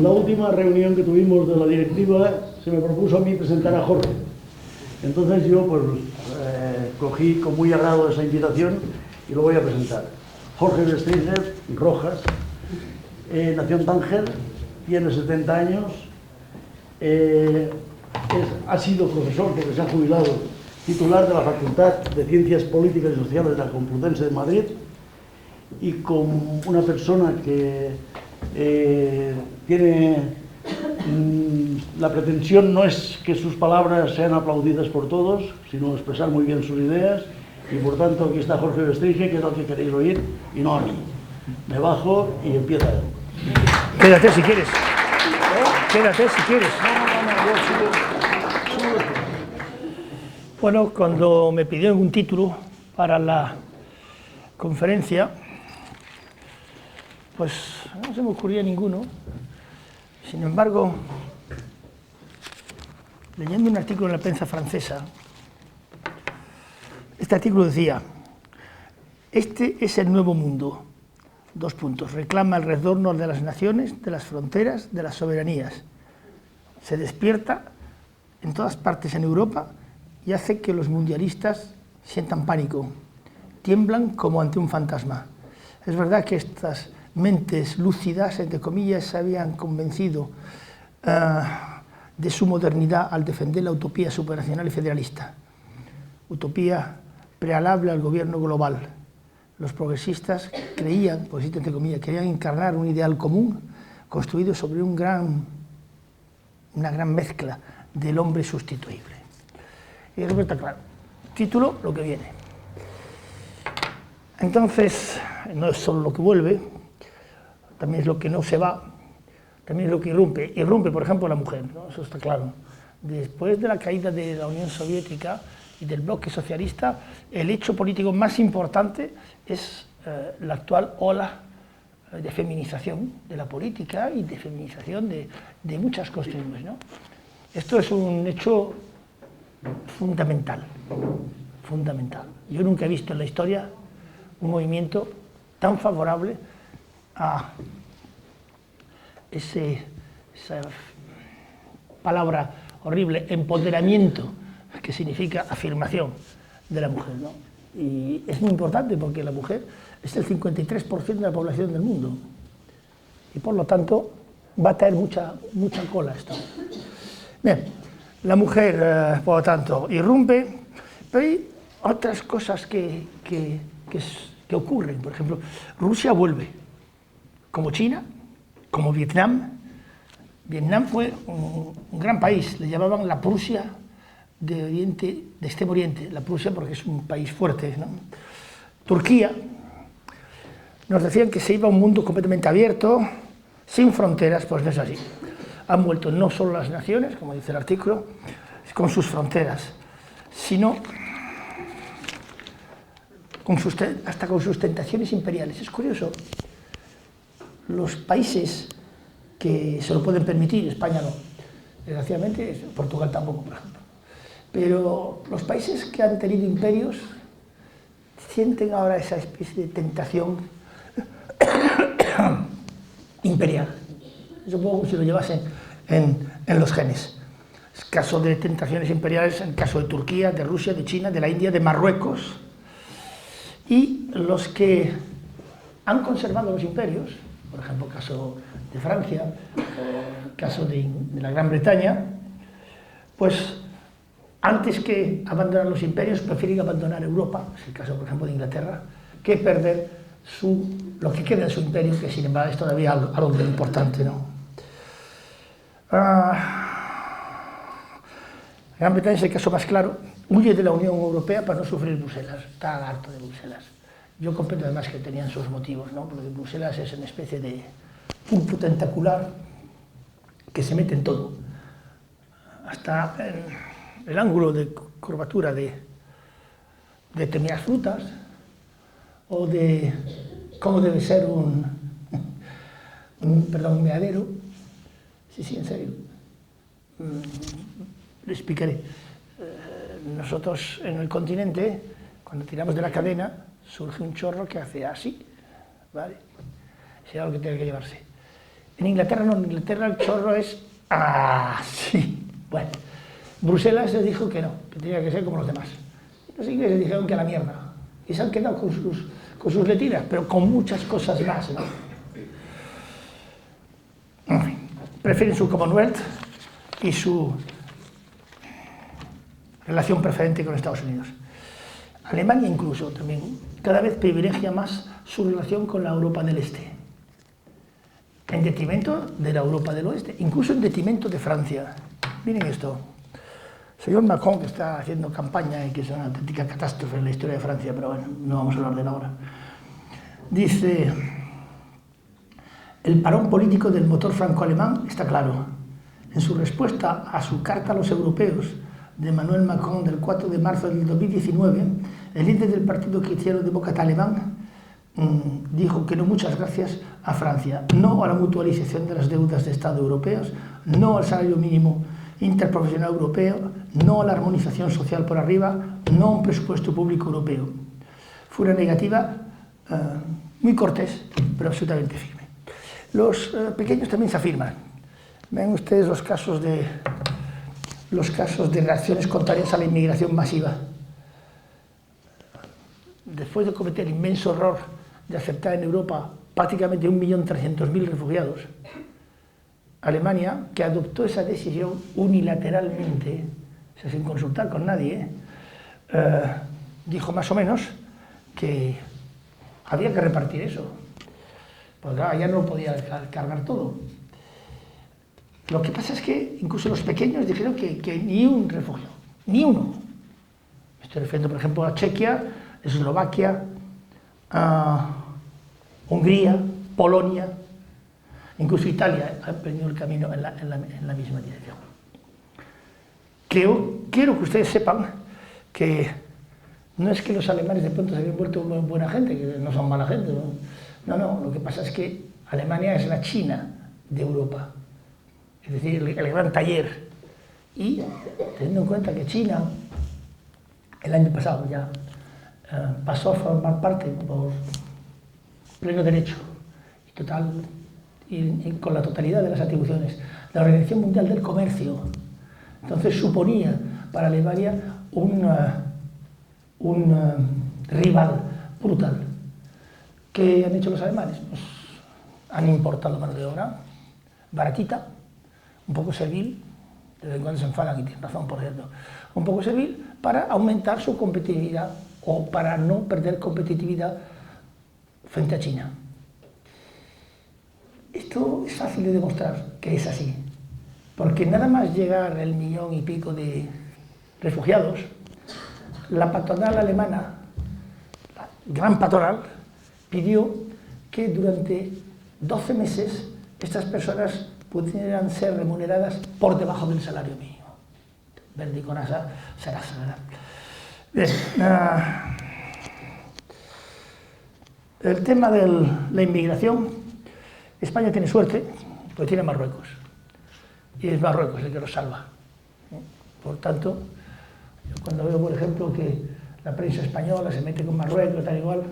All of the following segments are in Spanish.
la última reunión que tuvimos de la directiva se me propuso a mí presentar a Jorge. Entonces yo pues cogí con muy agrado esa invitación y lo voy a presentar. Jorge Besteiger Rojas, nació en Tánger, tiene 70 años, ha sido profesor porque se ha jubilado, titular de la Facultad de Ciencias Políticas y Sociales de la Complutense de Madrid, y con una persona que tiene la pretensión no es que sus palabras sean aplaudidas por todos, sino expresar muy bien sus ideas, y por tanto aquí está Jorge Besteiger, que es lo que queréis oír, y no a mí. Me bajo y empieza él. Quédate si quieres. Quédate si quieres. Bueno, cuando me pidieron un título para la conferencia, pues no se me ocurría ninguno. Sin embargo, leyendo un artículo en la prensa francesa, este artículo decía: este es el nuevo mundo. Dos puntos. Reclama el retorno de las naciones, de las fronteras, de las soberanías. Se despierta en todas partes en Europa y hace que los mundialistas sientan pánico. Tiemblan como ante un fantasma. Es verdad que estas mentes lúcidas, entre comillas, se habían convencido de su modernidad al defender la utopía supranacional y federalista. Utopía prealable al gobierno global. Los progresistas creían, por decirlo entre comillas, querían encarnar un ideal común construido sobre una gran mezcla del hombre sustituible. Y eso está claro. Título, lo que viene. Entonces, no es solo lo que vuelve, también es lo que no se va, también es lo que irrumpe. Irrumpe, por ejemplo, la mujer, ¿no? Eso está claro. Después de la caída de la Unión Soviética y del bloque socialista, el hecho político más importante es la actual ola de feminización de la política y de feminización de muchas costumbres, ¿no? Esto es un hecho fundamental, fundamental. Yo nunca he visto en la historia un movimiento tan favorable a esa palabra horrible, empoderamiento, que significa afirmación de la mujer, ¿no? Y es muy importante porque la mujer es el 53% de la población del mundo y por lo tanto va a traer mucha cola esto. Bien, la mujer, por lo tanto, irrumpe, pero hay otras cosas que ocurren. Por ejemplo, Rusia vuelve, como China, como Vietnam. Vietnam fue un gran país, le llamaban la Prusia de Extremo Oriente, la Prusia porque es un país fuerte, ¿no? Turquía, nos decían que se iba a un mundo completamente abierto, sin fronteras, pues no es así. Han vuelto no solo las naciones, como dice el artículo, con sus fronteras, sino hasta con sus tentaciones imperiales. Es curioso, los países que se lo pueden permitir, España no, desgraciadamente Portugal tampoco, por ejemplo, pero los países que han tenido imperios sienten ahora esa especie de tentación imperial. Supongo que si lo llevasen en los genes. Es caso de tentaciones imperiales en el caso de Turquía, de Rusia, de China, de la India, de Marruecos. Y los que han conservado los imperios, por ejemplo, el caso de Francia, el caso de la Gran Bretaña, pues antes que abandonar los imperios prefieren abandonar Europa, es el caso, por ejemplo, de Inglaterra, que perder lo que queda de su imperio, que sin embargo es todavía algo muy importante, ¿no? Gran Bretaña es el caso más claro, huye de la Unión Europea para no sufrir Bruselas, está harto de Bruselas. Yo comprendo además que tenían sus motivos, ¿no? Porque Bruselas es una especie de pulpo tentacular que se mete en todo, hasta en el ángulo de curvatura de determinadas frutas, o de cómo debe ser un meadero. Sí, en serio. Le explicaré. Nosotros en el continente, cuando tiramos de la cadena, surge un chorro que hace así, ¿vale? Es algo que tiene que llevarse. En Inglaterra no, en Inglaterra el chorro es así. Bueno, Bruselas se dijo que no, que tenía que ser como los demás. Los ingleses dijeron que a la mierda. Y se han quedado con sus letiras, pero con muchas cosas más, ¿no? Prefieren su Commonwealth y su relación preferente con Estados Unidos. Alemania incluso también cada vez privilegia más su relación con la Europa del Este, en detrimento de la Europa del Oeste, incluso en detrimento de Francia. Miren esto. Señor Macron, que está haciendo campaña y que es una auténtica catástrofe en la historia de Francia, pero bueno, no vamos a hablar de él ahora. Dice, el parón político del motor franco-alemán está claro. En su respuesta a su carta a los europeos de Emmanuel Macron del 4 de marzo del 2019, el líder del Partido Cristiano-Demócrata alemán dijo que no muchas gracias a Francia, no a la mutualización de las deudas de Estado europeas, no al salario mínimo interprofesional europeo, no a la armonización social por arriba, no a un presupuesto público europeo. Fue una negativa muy cortés, pero absolutamente firme. Los pequeños también se afirman. Ven ustedes los casos de reacciones contrarias a la inmigración masiva. Después de cometer el inmenso error de aceptar en Europa prácticamente 1.300.000 refugiados, Alemania, que adoptó esa decisión unilateralmente, sin consultar con nadie, dijo más o menos que había que repartir eso, porque ya no podía cargar todo. Lo que pasa es que incluso los pequeños dijeron que ni un refugio, ni uno. Me estoy refiriendo, por ejemplo, a Chequia, Eslovaquia, a Hungría, Polonia, incluso Italia ha emprendido el camino en la misma dirección. Quiero que ustedes sepan que no es que los alemanes de pronto se hayan vuelto buena gente, que no son mala gente. No, lo que pasa es que Alemania es la China de Europa, es decir, el gran taller. Y teniendo en cuenta que China, el año pasado ya, pasó a formar parte por pleno derecho y con la totalidad de las atribuciones de la Organización Mundial del Comercio. Entonces suponía para Alemania un rival brutal. ¿Qué han hecho los alemanes? Pues han importado mano de obra baratita, un poco servil, de vez en cuando se enfadan y tienen razón, por cierto, un poco servil para aumentar su competitividad o para no perder competitividad frente a China. Esto es fácil de demostrar que es así, porque nada más llegar el 1,5 millones de refugiados, la patronal alemana, la gran patronal, pidió que durante 12 meses estas personas pudieran ser remuneradas por debajo del salario mínimo. Verdi con asa será sagrada. Bien, el tema de la inmigración, España tiene suerte, porque tiene Marruecos, y es Marruecos el que los salva. Por tanto, yo cuando veo, por ejemplo, que la prensa española se mete con Marruecos, tal igual,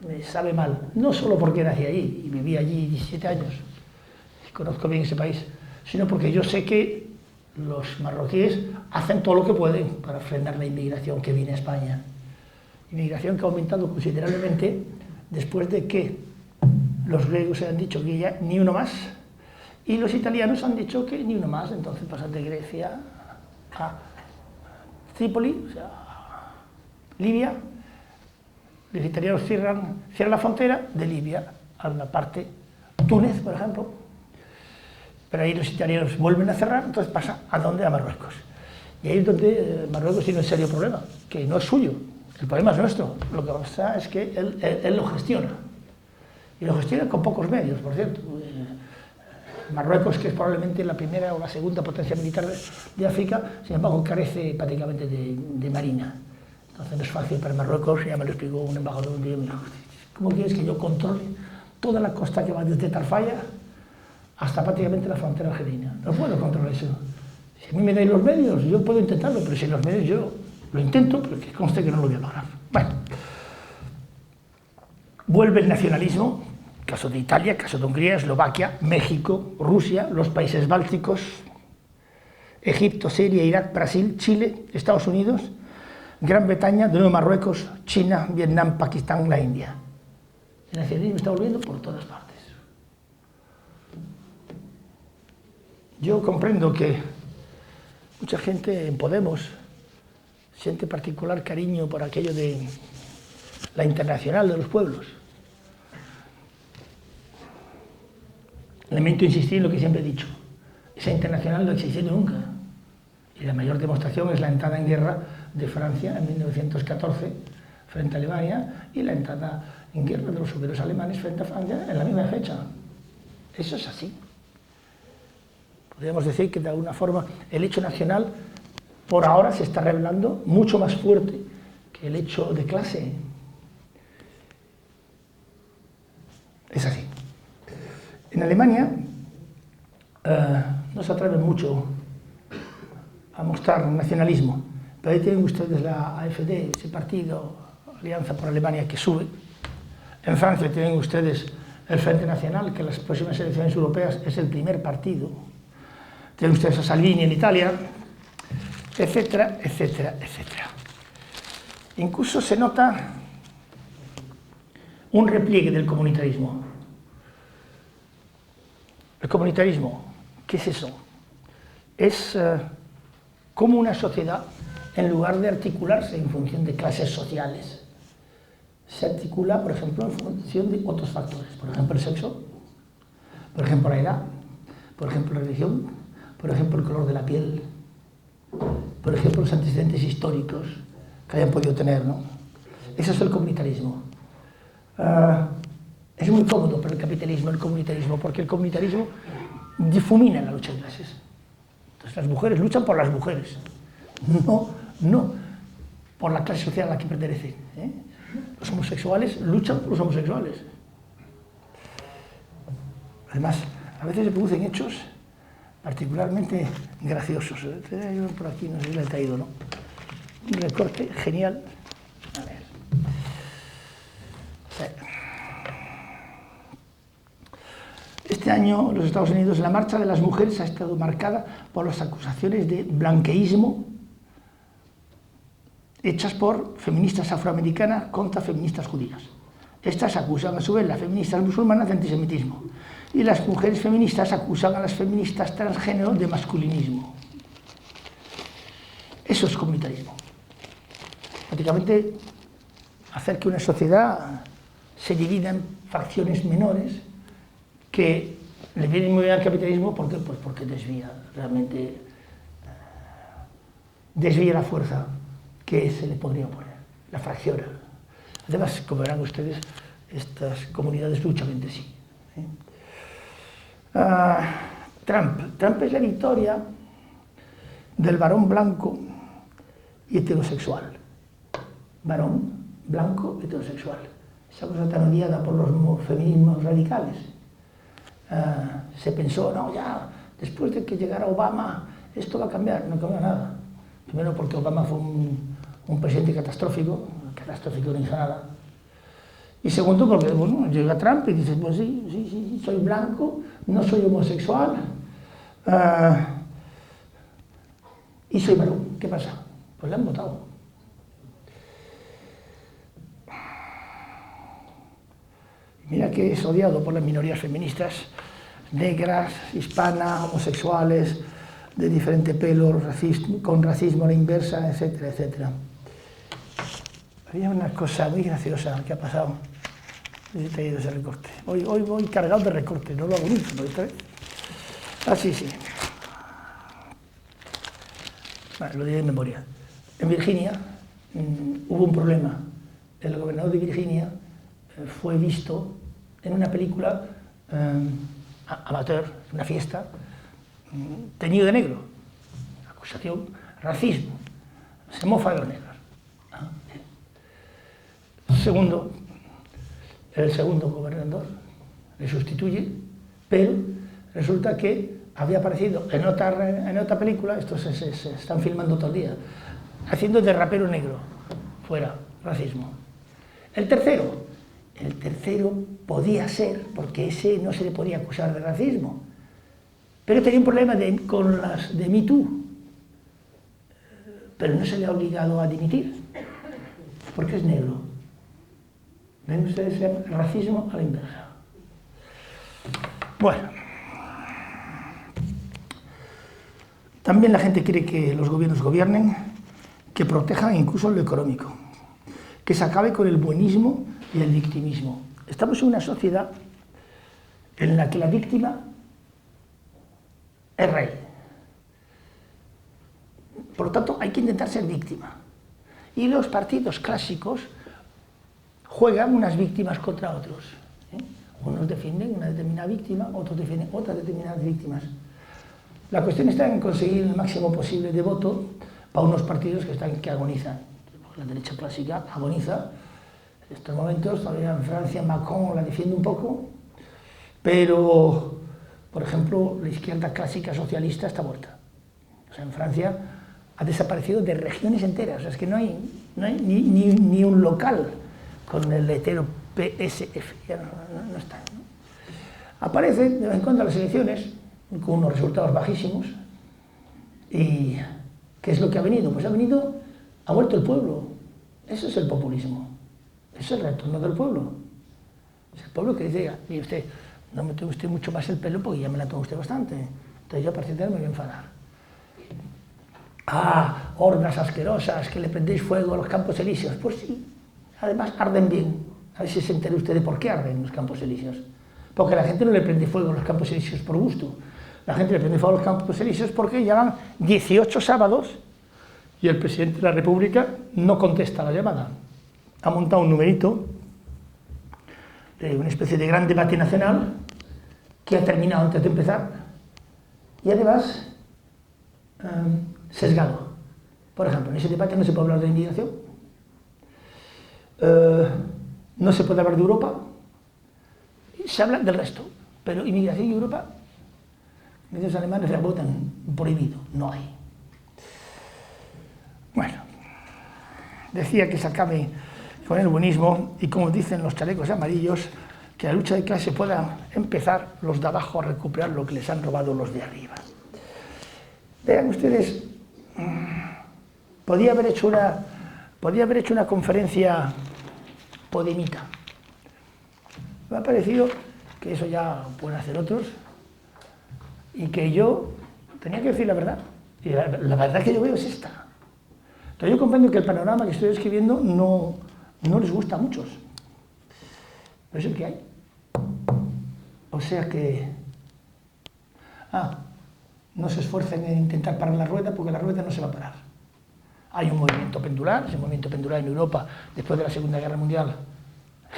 me sabe mal, no solo porque nací allí y viví allí 17 años, y conozco bien ese país, sino porque yo sé que los marroquíes hacen todo lo que pueden para frenar la inmigración que viene a España. Inmigración que ha aumentado considerablemente después de que los griegos se han dicho que ya ni uno más, y los italianos han dicho que ni uno más. Entonces pasan de Grecia a Trípoli, o sea, Libia. Los italianos cierran la frontera de Libia a la parte Túnez, por ejemplo, pero ahí los italianos vuelven a cerrar, entonces pasa ¿a dónde? A Marruecos. Y ahí es donde Marruecos tiene un serio problema, que no es suyo, el problema es nuestro. Lo que pasa es que él lo gestiona, y lo gestiona con pocos medios, por cierto. Marruecos, que es probablemente la primera o la segunda potencia militar de África, sin embargo carece prácticamente de marina. Entonces no es fácil para Marruecos, ya me lo explicó un embajador un día, me dijo, ¿cómo quieres que yo controle toda la costa que va desde Tarfaya hasta prácticamente la frontera argelina? No puedo controlar eso. Si a mí me dais los medios, yo puedo intentarlo, pero sin los medios yo lo intento, pero que conste que no lo voy a lograr. Bueno, vuelve el nacionalismo, Caso de Italia, caso de Hungría, Eslovaquia, México, Rusia, los países bálticos, Egipto, Siria, Irak, Brasil, Chile, Estados Unidos, Gran Bretaña, de nuevo Marruecos, China, Vietnam, Pakistán, la India. El nacionalismo está volviendo por todas partes. Yo comprendo que mucha gente en Podemos siente particular cariño por aquello de la internacional de los pueblos. Lamento insistir en lo que siempre he dicho. Esa internacional no ha existido nunca. Y la mayor demostración es la entrada en guerra de Francia en 1914 frente a Alemania y la entrada en guerra de los obreros alemanes frente a Francia en la misma fecha. Eso es así. Podríamos decir que de alguna forma el hecho nacional por ahora se está revelando mucho más fuerte que el hecho de clase. Es así. En Alemania no se atreven mucho a mostrar nacionalismo, pero ahí tienen ustedes la AfD, ese partido, Alianza por Alemania, que sube. En Francia tienen ustedes el Frente Nacional, que en las próximas elecciones europeas es el primer partido. Tienen ustedes a Salvini en Italia, etcétera, etcétera, etcétera. Incluso se nota un repliegue del comunitarismo. El comunitarismo, ¿qué es eso? Es como una sociedad, en lugar de articularse en función de clases sociales, se articula, por ejemplo, en función de otros factores. Por ejemplo, el sexo, por ejemplo, la edad, por ejemplo, la religión, por ejemplo, el color de la piel, por ejemplo, los antecedentes históricos que hayan podido tener, ¿no? Eso es el comunitarismo. Es muy cómodo para el capitalismo el comunitarismo, porque el comunitarismo difumina la lucha de clases. Entonces las mujeres luchan por las mujeres, no por la clase social a la que pertenecen, ¿eh? Los homosexuales luchan por los homosexuales. Además, a veces se producen hechos particularmente graciosos. Por aquí, no sé si le he traído, ¿no? Un recorte genial. A ver. Este año, en los Estados Unidos, la marcha de las mujeres ha estado marcada por las acusaciones de blanqueísmo hechas por feministas afroamericanas contra feministas judías. Estas acusan a su vez a las feministas musulmanas de antisemitismo y las mujeres feministas acusan a las feministas transgénero de masculinismo. Eso es comunitarismo. Prácticamente hacer que una sociedad se divida en facciones menores que le vienen muy bien al capitalismo. ¿Por qué? Pues porque desvía, realmente desvía la fuerza que se le podría oponer, la fracciona. Además, como verán ustedes, estas comunidades luchan entre sí. Trump es la victoria del varón blanco y heterosexual. Varón blanco heterosexual. Esa cosa tan odiada por los feminismos radicales. Se pensó, no, ya, después de que llegara Obama, esto va a cambiar. No cambió nada. Primero porque Obama fue un presidente catastrófico no hizo nada. Y segundo porque, bueno, llega Trump y dice, pues sí, soy blanco, no soy homosexual, y soy varón. ¿Qué pasa? Pues le han votado. Mira que es odiado por las minorías feministas, negras, hispanas, homosexuales, de diferente pelo, con racismo a la inversa, etcétera, etcétera. Había una cosa muy graciosa que ha pasado. He traído ese recorte. Hoy voy cargado de recorte, no lo hago nunca, ¿no? Sí. Vale, lo diré de memoria. En Virginia hubo un problema. El gobernador de Virginia fue visto en una película amateur, una fiesta, teñido de negro. Acusación, racismo. Se mofa de los negros. El segundo gobernador le sustituye, pero resulta que había aparecido en otra película, estos se están filmando todo el día, haciendo de rapero negro. Fuera, racismo. El tercero El tercero podía ser, porque ese no se le podía acusar de racismo, pero tenía un problema con las de Me Too, pero no se le ha obligado a dimitir, porque es negro. ¿Ven ustedes el racismo a la inversa? Bueno, también la gente quiere que los gobiernos gobiernen, que protejan incluso lo económico, que se acabe con el buenismo y el victimismo. Estamos en una sociedad en la que la víctima es rey. Por lo tanto, hay que intentar ser víctima. Y los partidos clásicos juegan unas víctimas contra otros. Unos defienden una determinada víctima, otros defienden otras determinadas víctimas. La cuestión está en conseguir el máximo posible de voto para unos partidos que agonizan. La derecha clásica agoniza. En estos momentos, todavía en Francia, Macron la defiende un poco, pero, por ejemplo, la izquierda clásica socialista está muerta. O sea, en Francia ha desaparecido de regiones enteras. O sea, es que no hay ni un local con el letero PSF, ya no está, ¿no? Aparecen de vez en cuando las elecciones con unos resultados bajísimos. ¿Y qué es lo que ha venido? Pues ha vuelto el pueblo. Eso es el populismo. Eso es el retorno del pueblo. Es el pueblo que dice, mire usted, no me tome usted mucho más el pelo porque ya me la toma usted bastante. Entonces yo a partir de ahora me voy a enfadar. Ah, hordas asquerosas, que le prendéis fuego a los campos elíseos. Pues sí, además arden bien. A ver si se entera usted de por qué arden los campos elíseos. Porque la gente no le prende fuego a los campos elíseos por gusto. La gente le prende fuego a los campos elíseos porque llevan 18 sábados y el presidente de la República no contesta la llamada. Ha montado un numerito de una especie de gran debate nacional que ha terminado antes de empezar y además sesgado. Por ejemplo, en ese debate no se puede hablar de inmigración, no se puede hablar de Europa, se habla del resto, pero inmigración y Europa, los alemanes la votan prohibido, no hay. Bueno, decía que se acabe con el buenismo y, como dicen los chalecos amarillos, que la lucha de clase pueda empezar los de abajo a recuperar lo que les han robado los de arriba. Vean ustedes, podía haber hecho una conferencia podemita. Me ha parecido que eso ya pueden hacer otros y que yo tenía que decir la verdad. Y la verdad que yo veo es esta. Entonces yo comprendo que el panorama que estoy escribiendo no les gusta a muchos, pero es el que hay. O sea que no se esfuercen en intentar parar la rueda, porque la rueda no se va a parar. Hay un movimiento pendular, ese movimiento pendular en Europa, después de la Segunda Guerra Mundial,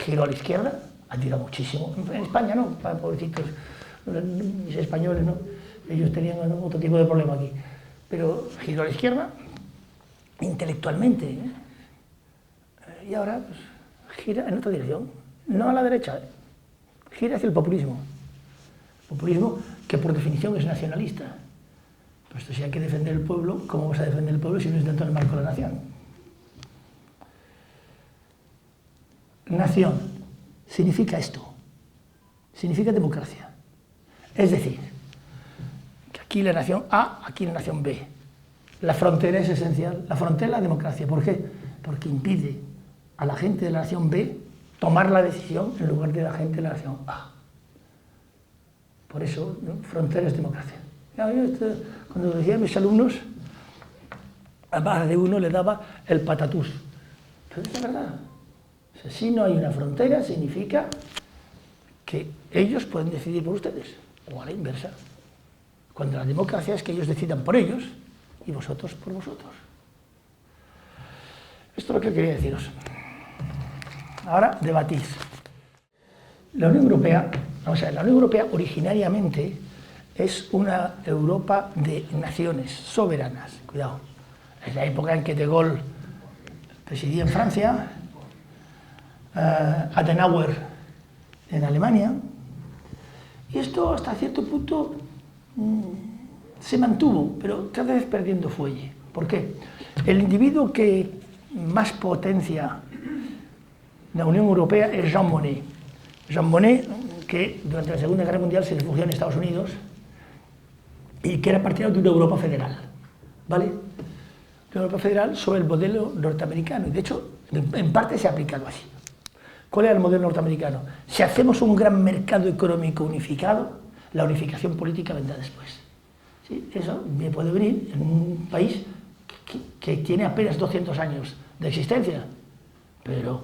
giró a la izquierda, ha tirado muchísimo. En España no, pobrecitos, mis españoles no, ellos tenían otro tipo de problema aquí. Pero giró a la izquierda, intelectualmente, y ahora pues, gira en otra dirección, no a la derecha, gira hacia el populismo. Populismo que por definición es nacionalista. Puesto si hay que defender el pueblo, ¿cómo vas a defender el pueblo si no es dentro del marco de la nación? Nación significa esto, significa democracia. Es decir, que aquí la nación A, aquí la nación B. La frontera es esencial, la frontera es la democracia. ¿Por qué? Porque impide a la gente de la nación B tomar la decisión en lugar de la gente de la nación A. Por eso, ¿no? Frontera es democracia. Cuando decía a mis alumnos, a más de uno le daba el patatús. Pero es verdad. O sea, si no hay una frontera, significa que ellos pueden decidir por ustedes, o a la inversa. Cuando la democracia es que ellos decidan por ellos y vosotros por vosotros. Esto es lo que quería deciros. Ahora debatís. La Unión Europea, la Unión Europea originariamente es una Europa de naciones soberanas. Cuidado. Es la época en que De Gaulle presidía en Francia, Adenauer en Alemania, y esto hasta cierto punto se mantuvo, pero cada vez perdiendo fuelle. ¿Por qué? El individuo que más potencia la Unión Europea es Jean Monnet. Jean Monnet, que durante la Segunda Guerra Mundial se refugió en Estados Unidos y que era partidario de una Europa federal, ¿vale? Una Europa federal sobre el modelo norteamericano, y de hecho, en parte se ha aplicado así. ¿Cuál era el modelo norteamericano? Si hacemos un gran mercado económico unificado, la unificación política vendrá después. ¿Sí? Eso me puede venir en un país que tiene apenas 200 años de existencia, pero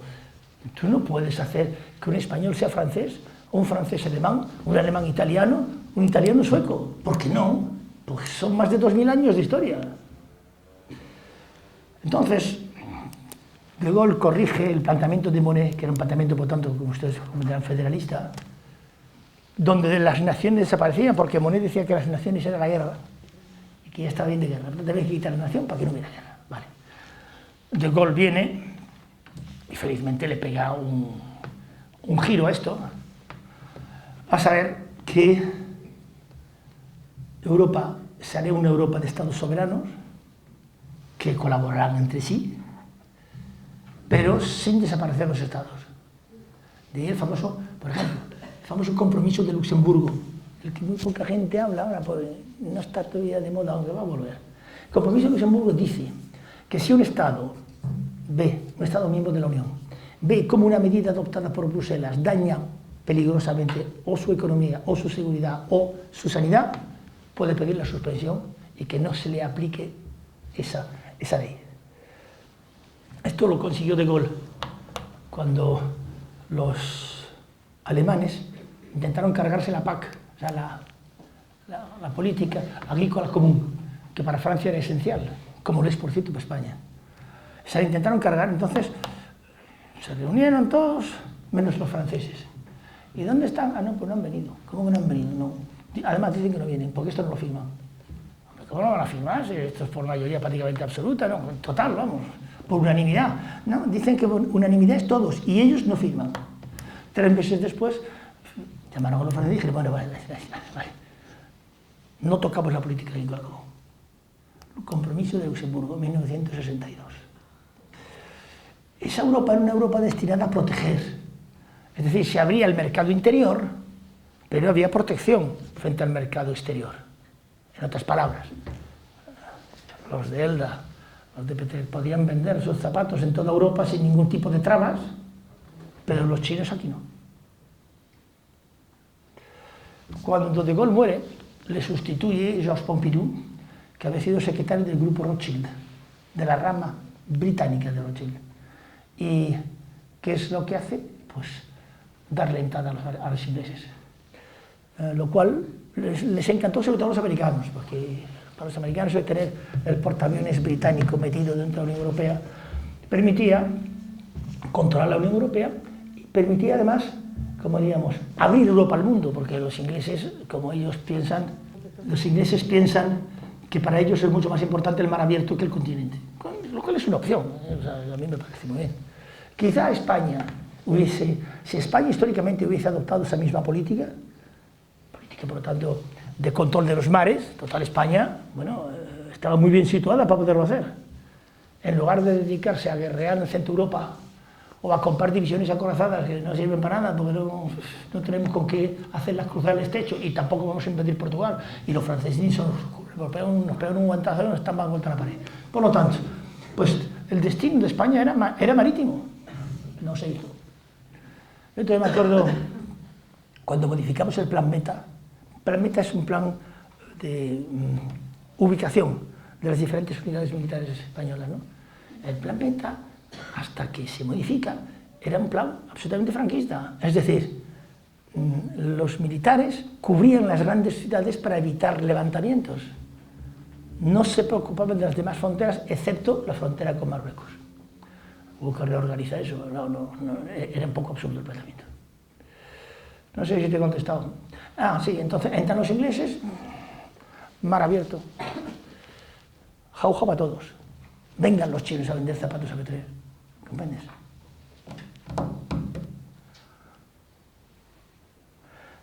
tú no puedes hacer que un español sea francés, o un francés alemán, un alemán italiano, un italiano sueco. ¿Por qué no? Porque son más de 2000 años de historia. Entonces, De Gaulle corrige el planteamiento de Monnet, que era un planteamiento, por tanto, como ustedes comentarán, federalista, donde las naciones desaparecían, porque Monnet decía que las naciones era la guerra, y que ya estaba bien de guerra, pero tenía que quitar la nación para que no hubiera guerra. Vale. De Gaulle viene, y felizmente le pega un giro a esto, a saber que Europa será una Europa de estados soberanos, que colaborarán entre sí, pero sin desaparecer los estados. De ahí el famoso, por ejemplo, el famoso compromiso de Luxemburgo, el que muy poca gente habla ahora, porque no está todavía de moda, aunque va a volver. El compromiso de Luxemburgo dice que si un Estado ve, un Estado miembro de la Unión, ve como una medida adoptada por Bruselas daña peligrosamente o su economía, o su seguridad, o su sanidad, puede pedir la suspensión y que no se le aplique esa ley. Esto lo consiguió De Gaulle cuando los alemanes intentaron cargarse la PAC, o sea, la política agrícola común, que para Francia era esencial, como lo es, por cierto, para España. Se la intentaron cargar, entonces se reunieron todos, menos los franceses. ¿Y dónde están? Ah, no, pues no han venido. ¿Cómo que no han venido? No. Además dicen que no vienen, porque esto no lo firman. ¿Cómo no van a firmar? Esto es por mayoría prácticamente absoluta, ¿no? Total, vamos, por unanimidad. No, dicen que unanimidad es todos, y ellos no firman. 3 meses después, llamaron a los franceses y dijeron, bueno, vale. No tocamos la política agrícola común. El compromiso de Luxemburgo, 1962. Esa Europa era una Europa destinada a proteger. Es decir, se abría el mercado interior, pero había protección frente al mercado exterior. En otras palabras, los de Elda, los de Petrer, podían vender sus zapatos en toda Europa sin ningún tipo de trabas, pero los chinos aquí no. Cuando De Gaulle muere, le sustituye Georges Pompidou, que había sido secretario del grupo Rothschild, de la rama británica de Rothschild. ¿Y qué es lo que hace? Pues darle entrada a los ingleses. Lo cual les encantó, sobre todo a los americanos, porque para los americanos el tener el portaaviones británico metido dentro de la Unión Europea permitía controlar la Unión Europea y permitía además, como diríamos, abrir Europa al mundo, porque los ingleses, como ellos piensan, que para ellos es mucho más importante el mar abierto que el continente, lo cual es una opción, o sea, a mí me parece muy bien. Quizá España si España históricamente hubiese adoptado esa misma política, por lo tanto, de control de los mares, total España, bueno, estaba muy bien situada para poderlo hacer. En lugar de dedicarse a guerrear en el centro de Europa o a comprar divisiones acorazadas que no sirven para nada porque no tenemos con qué hacerlas cruzar el estrecho y tampoco vamos a invadir Portugal, y los franceses nos pegan un guantazo y nos están vuelta a la pared. Por lo tanto, pues el destino de España era marítimo, no se hizo. Entonces me acuerdo cuando modificamos el Plan Meta. El Plan Meta es un plan de ubicación de las diferentes unidades militares españolas, ¿no? El Plan Meta, hasta que se modifica, era un plan absolutamente franquista. Es decir, los militares cubrían las grandes ciudades para evitar levantamientos. No se preocupaban de las demás fronteras, excepto la frontera con Marruecos. Hubo que reorganizar eso, era un poco absurdo el planteamiento. No sé si te he contestado. Ah, sí, entonces entran los ingleses, mar abierto, jauja para todos. Vengan los chinos a vender zapatos a Petrer, ¿comprendes?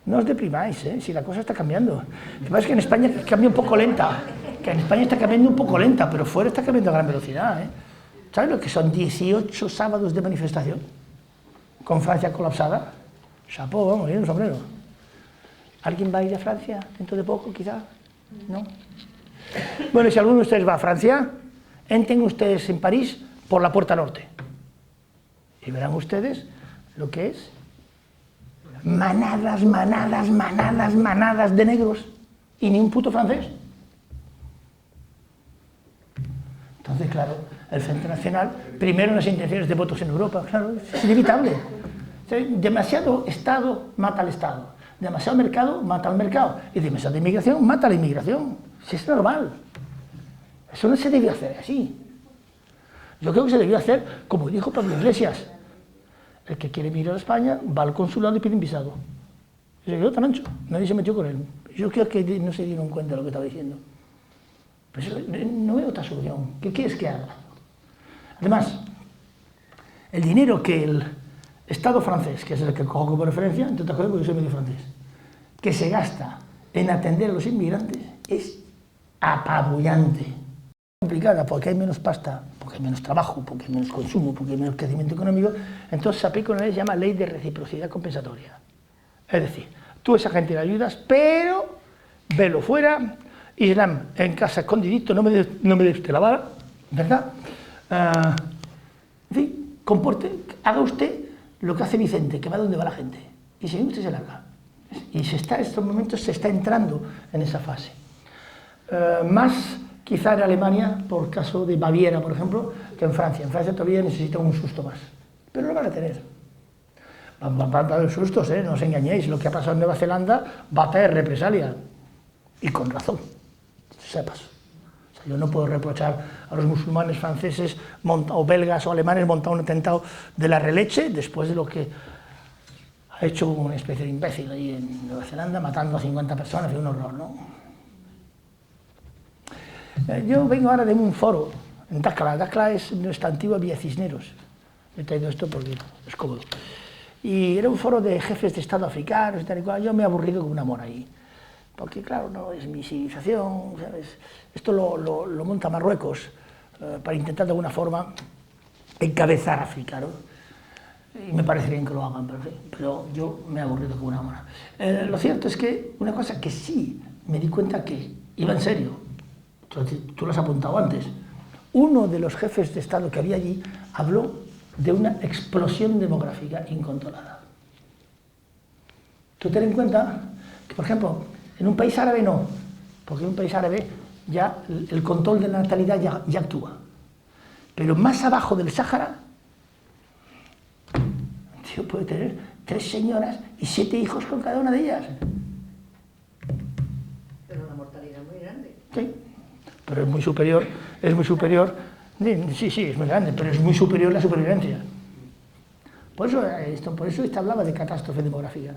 No os deprimáis, si la cosa está cambiando. Lo que pasa es que en España cambia un poco lenta, pero fuera está cambiando a gran velocidad, ¿Sabes lo que son 18 sábados de manifestación? con Francia colapsada, chapó, vamos, y un sombrero. ¿Alguien va a ir a Francia dentro de poco, quizá? ¿No? Bueno, si alguno de ustedes va a Francia, entren ustedes en París por la puerta norte. Y verán ustedes lo que es manadas, manadas, manadas, manadas de negros. Y ni un puto francés. Entonces, claro, el Frente Nacional, primero en las intenciones de votos en Europa, claro, es inevitable. Demasiado Estado mata al Estado, demasiado mercado mata al mercado, y demasiada inmigración mata a la inmigración. Si es normal. Eso no se debió hacer así. Yo creo que se debió hacer, como dijo Pablo Iglesias, el que quiere venir a España va al consulado y pide un visado. Se quedó tan ancho, nadie se metió con él. Yo creo que no se dieron cuenta de lo que estaba diciendo. Pues no veo otra solución. ¿Qué quieres que haga? Además, el dinero que el Estado francés, que es el que cojo como referencia, entre otras cosas porque soy medio francés, que se gasta en atender a los inmigrantes es apabullante. Complicada porque hay menos pasta, porque hay menos trabajo, porque hay menos consumo, porque hay menos crecimiento económico. Entonces se aplica una ley que se llama ley de reciprocidad compensatoria. Es decir, tú a esa gente le ayudas, pero velo fuera, Islam en casa escondidito, no me dé usted la vara, ¿verdad? En fin, haga usted lo que hace Vicente, que va donde va la gente, y si no, usted se larga. Y en estos momentos se está entrando en esa fase. Más quizá en Alemania, por caso de Baviera, por ejemplo, que en Francia. En Francia todavía necesitan un susto más, pero lo van a tener. Van a haber sustos, no os engañéis, lo que ha pasado en Nueva Zelanda va a traer represalia, y con razón, sepas. O sea, yo no puedo reprochar a los musulmanes franceses o belgas o alemanes montar un atentado de la releche después de lo que ha hecho una especie de imbécil ahí en Nueva Zelanda, matando a 50 personas, es un horror, ¿no? Yo vengo ahora de un foro en Dakla. Dakla es nuestra antigua Villa Cisneros. He traído esto porque es cómodo. Y era un foro de jefes de Estado africanos y tal y cual. Yo me he aburrido como una mona ahí. Porque, claro, no es mi civilización, ¿sabes? Esto lo monta Marruecos para intentar de alguna forma encabezar África, ¿no? Y me parece bien que lo hagan, pero yo me he aburrido como una mona. Lo cierto es que una cosa que sí me di cuenta que iba en serio, tú lo has apuntado antes, uno de los jefes de Estado que había allí habló de una explosión demográfica incontrolada. Tú ten en cuenta que, por ejemplo, en un país árabe no, porque en un país árabe ya el control de la natalidad ya actúa. Pero más abajo del Sáhara, un tío puede tener 3 señoras y 7 hijos con cada una de ellas. Pero una mortalidad muy grande. Sí, pero es muy superior, sí, es muy grande, pero es muy superior la supervivencia. Por eso esta hablaba de catástrofe demográfica.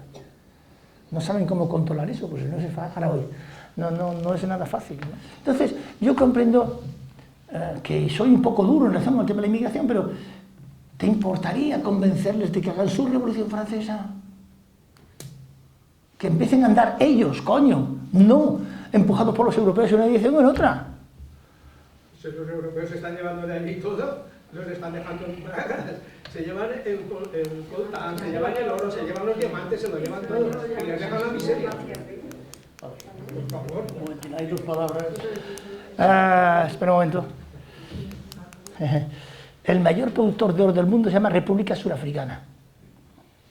No saben cómo controlar eso, pues no es fácil. Ahora hoy, no es nada fácil, ¿no? Entonces, yo comprendo que soy un poco duro en relación al tema de la inmigración, pero ¿te importaría convencerles de que hagan su revolución francesa? Que empiecen a andar ellos, coño, no empujados por los europeos en una dirección o en otra. Los europeos se están llevando de allí todo, los están dejando en bragas. Se llevan el coltán, se llevan el oro, se llevan los diamantes, se lo llevan todo. Y les dejan la miseria. Por favor. Un momento, hay 2 palabras. Espera un momento. El mayor productor de oro del mundo se llama República Surafricana.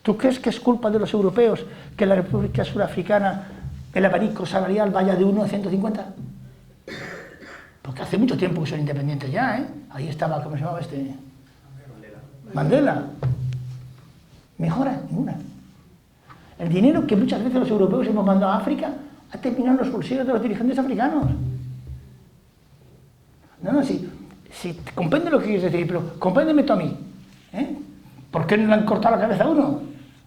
¿Tú crees que es culpa de los europeos que en la República Surafricana el abanico salarial vaya de 1 a 150? Porque hace mucho tiempo que son independientes ya, ¿eh? Ahí estaba, ¿cómo se llamaba este? Mandela. Mejora ninguna. El dinero que muchas veces los europeos hemos mandado a África ha terminado en los bolsillos de los dirigentes africanos. No, si comprende lo que quieres decir, pero compréndeme tú a mí. ¿Por qué no le han cortado la cabeza a uno?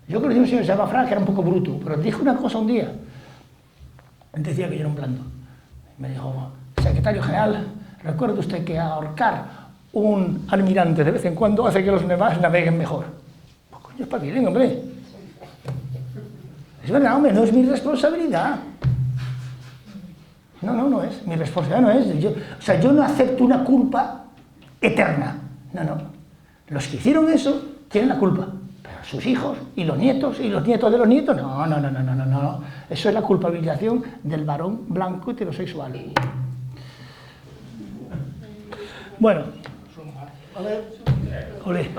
Yo conocí a un señor que se llama Frank, que era un poco bruto, pero dijo una cosa un día. Él decía que yo era un blando. Me dijo, secretario general, ¿recuerda usted que ahorcar un almirante de vez en cuando hace que los demás naveguen mejor? Pues coño, espabilen, hombre. Es verdad, hombre, no es mi responsabilidad. No es. Mi responsabilidad no es. Yo no acepto una culpa eterna. No. Los que hicieron eso tienen la culpa. Pero sus hijos y los nietos de los nietos. No, no, no, no, no, no, no. Eso es la culpabilización del varón blanco heterosexual. Bueno. Olé. Olé.